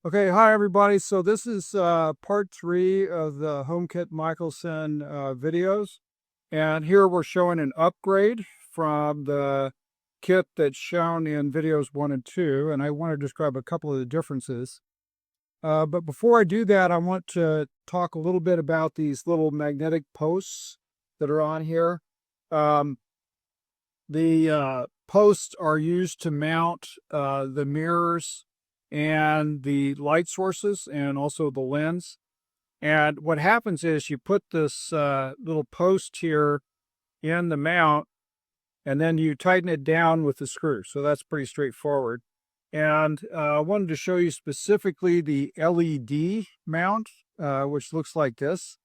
Okay, hi everybody. So this is part 3 of the Home-Kit Michelson videos. And here we're showing an upgrade from the kit that's shown in videos 1 and 2. And I want to describe a couple of the differences. But before I do that, I want to talk a little bit about these little magnetic posts that are on here. The posts are used to mount the mirrors and the light sources and also the lens. And what happens is you put this little post here in the mount and then you tighten it down with the screw. So that's pretty straightforward. And I wanted to show you specifically the LED mount, which looks like this.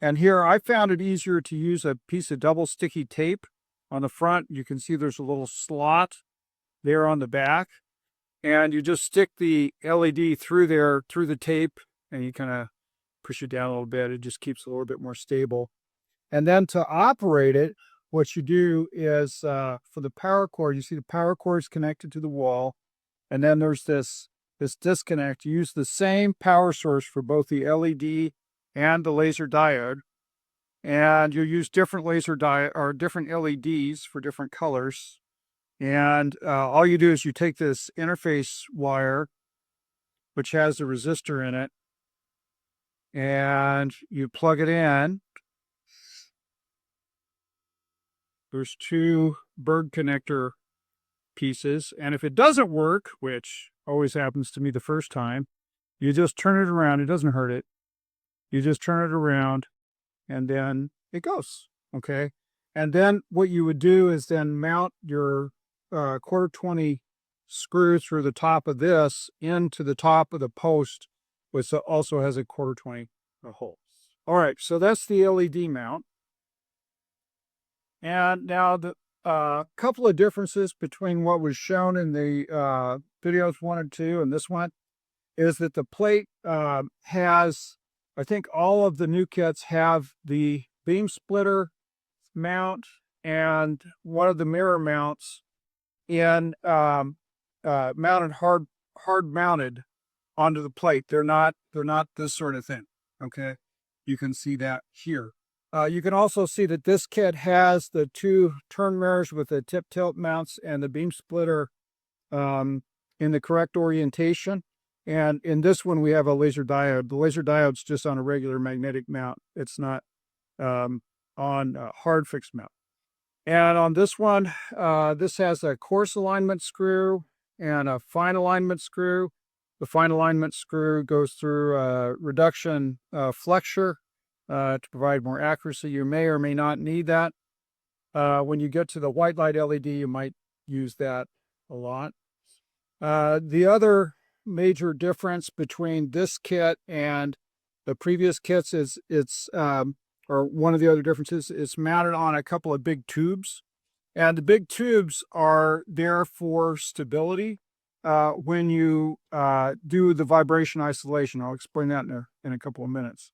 And here I found it easier to use a piece of double sticky tape on the front. You can see there's a little slot there on the back. And you just stick the LED through there, through the tape, and you kind of push it down a little bit. It just keeps it a little bit more stable. And then to operate it, what you do is for the power cord, you see the power cord is connected to the wall. And then there's this disconnect. You use the same power source for both the LED and the laser diode. And you use different different LEDs for different colors. And all you do is you take this interface wire, which has a resistor in it, and you plug it in. There's 2 bird connector pieces. And if it doesn't work, which always happens to me the first time, you just turn it around. It doesn't hurt it. You just turn it around and then it goes. Okay. And then what you would do is then mount your quarter 20 screw through the top of this into the top of the post, which also has a quarter 20 hole. All right, so that's the LED mount. And now the couple of differences between what was shown in the videos 1 and 2 and this one is that the plate has, I think all of the new kits have the beam splitter mount and one of the mirror mounts in mounted hard mounted onto the plate. They're not this sort of thing. Okay, you can see that here. You can also see that this kit has the 2 turn mirrors with the tip tilt mounts and the beam splitter in the correct orientation. And in this one, we have a laser diode. The laser diode's just on a regular magnetic mount. It's not on a hard fixed mount. And on this one, this has a coarse alignment screw and a fine alignment screw. The fine alignment screw goes through a reduction flexure to provide more accuracy. You may or may not need that. When you get to the white light LED, you might use that a lot. The other major difference between this kit and the previous kits is or one of the other differences, it's mounted on a couple of big tubes. And the big tubes are there for stability when you do the vibration isolation. I'll explain that in a couple of minutes.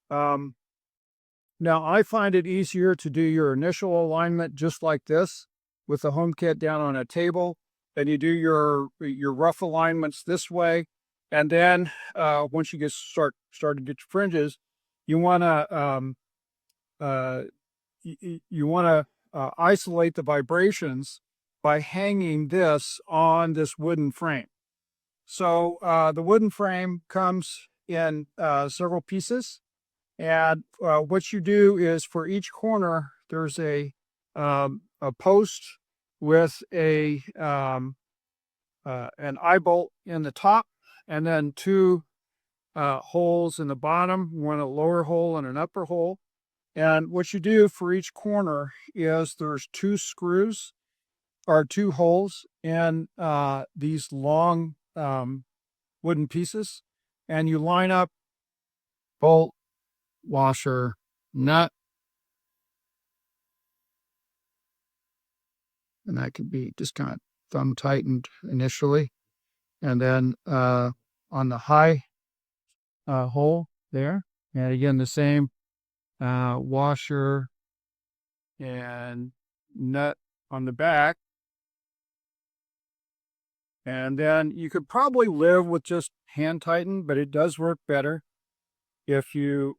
Now, I find it easier to do your initial alignment just like this with the Home-Kit down on a table. Then you do your rough alignments this way. And then once you start to get your fringes, you want to isolate the vibrations by hanging this on this wooden frame. So the wooden frame comes in several pieces. And what you do is for each corner, there's a post with an eye bolt in the top, and then 2 holes in the bottom, one a lower hole and an upper hole. And what you do for each corner is there's 2 screws or 2 holes in these long wooden pieces, and you line up bolt, washer, nut, and that can be just kind of thumb tightened initially. And then on the high hole there, and again the same washer and nut on the back. And then you could probably live with just hand tighten, but it does work better if you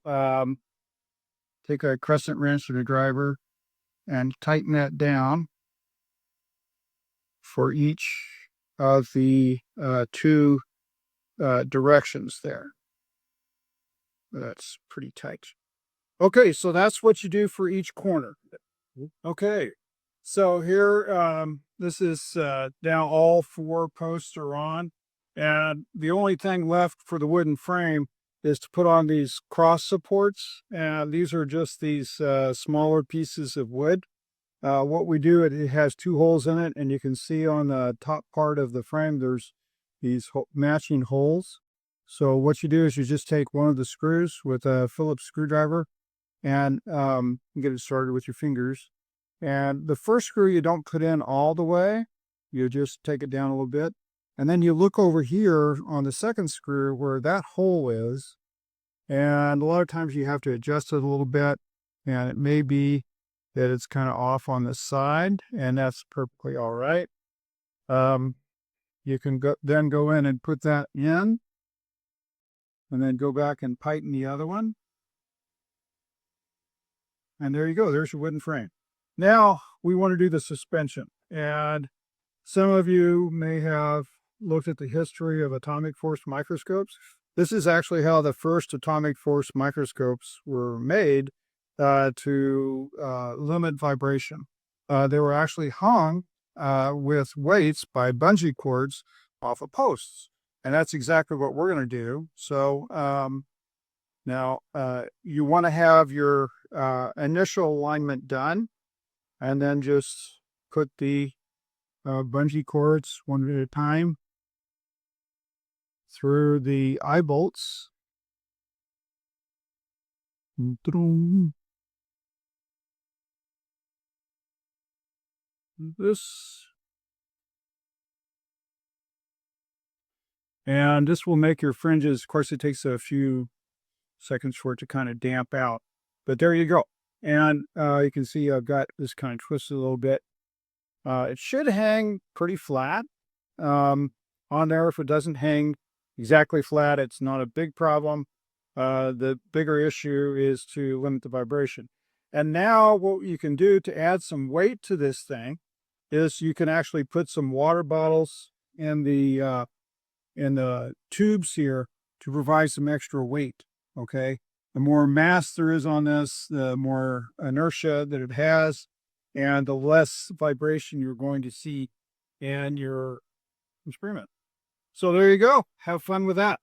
take a crescent wrench or a driver and tighten that down for each of the two directions there. That's pretty tight. Okay, so that's what you do for each corner. Okay, so here, this is now all four posts are on, and the only thing left for the wooden frame is to put on these cross supports, and these are just these smaller pieces of wood. What we do, it has two holes in it, and you can see on the top part of the frame, there's these matching holes. So what you do is you just take one of the screws with a Phillips screwdriver and get it started with your fingers. And the first screw you don't put in all the way, you just take it down a little bit. And then you look over here on the second screw where that hole is. And a lot of times you have to adjust it a little bit. And it may be that it's kind of off on the side, and that's perfectly all right. You can then go in and put that in, and then go back and tighten the other one. And there you go. There's your wooden frame. Now we want to do the suspension. And some of you may have looked at the history of atomic force microscopes. This is actually how the first atomic force microscopes were made to limit vibration. They were actually hung with weights by bungee cords off of posts. And that's exactly what we're going to do. So now you want to have your initial alignment done, and then just put the bungee cords one at a time through the eye bolts. This. And this will make your fringes, of course, it takes a few seconds for it to kind of damp out. But there you go. And you can see I've got this kind of twisted a little bit. It should hang pretty flat on there. If it doesn't hang exactly flat, it's not a big problem. The bigger issue is to limit the vibration. And now what you can do to add some weight to this thing is you can actually put some water bottles in the tubes here to provide some extra weight. Okay, the more mass there is on this, the more inertia that it has, and the less vibration you're going to see in your experiment. So there you go. Have fun with that.